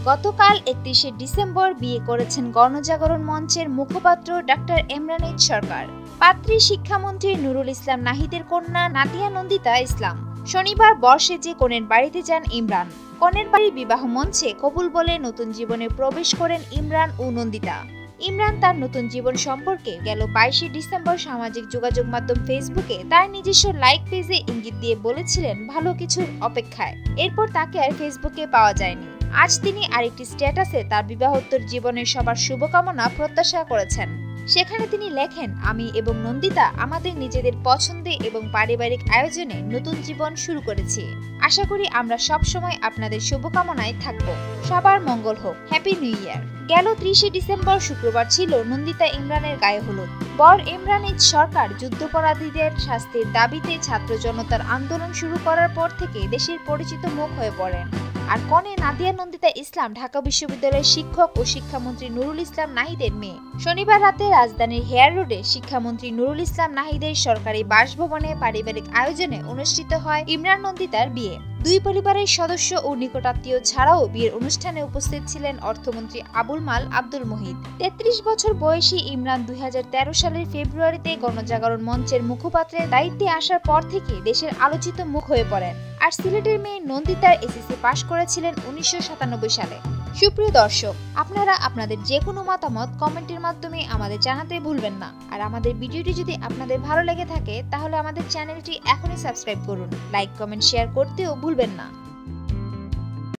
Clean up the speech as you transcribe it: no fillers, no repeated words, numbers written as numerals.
গতকাল ৩১শে ডিসেম্বর বিয়ে করেছেন গণজাগরণ মঞ্চের মুখপাত্র ডাক্তার এমরান সরকার। পাত্রী শিক্ষামন্ত্রী নুরুল ইসলাম নাহিদের কন্যা নাদিয়া নন্দিতা ইসলাম। শনিবার বর্ষে কনের বাড়িতে যান ইমরান। কনের বাড়ির বিবাহ মঞ্চে কবুল বলে নতুন জীবনে প্রবেশ করেন ইমরান ও নন্দিতা। ইমরান তার নতুন জীবন সম্পর্কে গেল ২২শে ডিসেম্বর সামাজিক যোগাযোগ মাধ্যম ফেসবুকে তার নিজস্ব লাইক পেজে ইঙ্গিত দিয়ে বলেছিলেন ভালো কিছুর অপেক্ষায়। এরপর তাকে আর ফেসবুকে পাওয়া যায়নি। আজ তিনি আরেকটি স্ট্যাটাসে তার বিবাহোত্তর জীবনের সবার শুভকামনা প্রত্যাশা করেছেন। সেখানে তিনি লেখেন, আমি এবং নন্দিতা আমাদের নিজেদের পছন্দে এবং পারিবারিক আয়োজনে নতুন জীবন শুরু করেছি। আশা করি আমরা সব সময় আপনাদের শুভকামনায় থাকব। সবার মঙ্গল হোক। Happy new year. গেল ৩০শে ডিসেম্বর শুক্রবার ছিল নন্দিতা ইমরানের গায়ে হলুদ। বর এমরান সরকার যুদ্ধাপরাধীদের শাস্তির দাবিতে ছাত্র জনতার আন্দোলন শুরু করার পর থেকে দেশের পরিচিত মুখ হয়ে পড়েন। আর কনে নাদিয়া নন্দিতা ইসলাম ঢাকা বিশ্ববিদ্যালয়ের শিক্ষক ও শিক্ষামন্ত্রী নুরুল ইসলাম নাহিদের মেয়ে। শনিবার রাতে রাজধানীর হেয়ার রোডে শিক্ষামন্ত্রী নুরুল ইসলাম নাহিদের সরকারি বাসভবনে পারিবারিক আয়োজনে অনুষ্ঠিত হয় ইমরান নন্দিতার বিয়ে। দুই পরিবারের সদস্য ও নিকটাত্মীয় ছাড়াও বিয়ের অনুষ্ঠানে উপস্থিত ছিলেন অর্থমন্ত্রী আবুল মাল আব্দুল মুহিত। ৩৩ বছর বয়সী ইমরান ২০১৩ সালের ফেব্রুয়ারিতে গণজাগরণ মঞ্চের মুখপাত্রের দায়িত্বে আসার পর থেকে দেশের আলোচিত মুখ হয়ে পড়েন। আর সিলেটের মেয়ে নন্দিতার এসএসসি পাশ করেছিলেন ১৯৯৭ সালে। সুপ্রিয় দর্শক, আপনারা আপনাদের যে কোনো মতামত কমেন্টের মাধ্যমে আমাদের জানাতে ভুলবেন না। আর আমাদের ভিডিওটি যদি আপনাদের ভালো লেগে থাকে তাহলে আমাদের চ্যানেলটি এখনই সাবস্ক্রাইব করুন। লাইক, কমেন্ট, শেয়ার করতেও ভুলবেন না।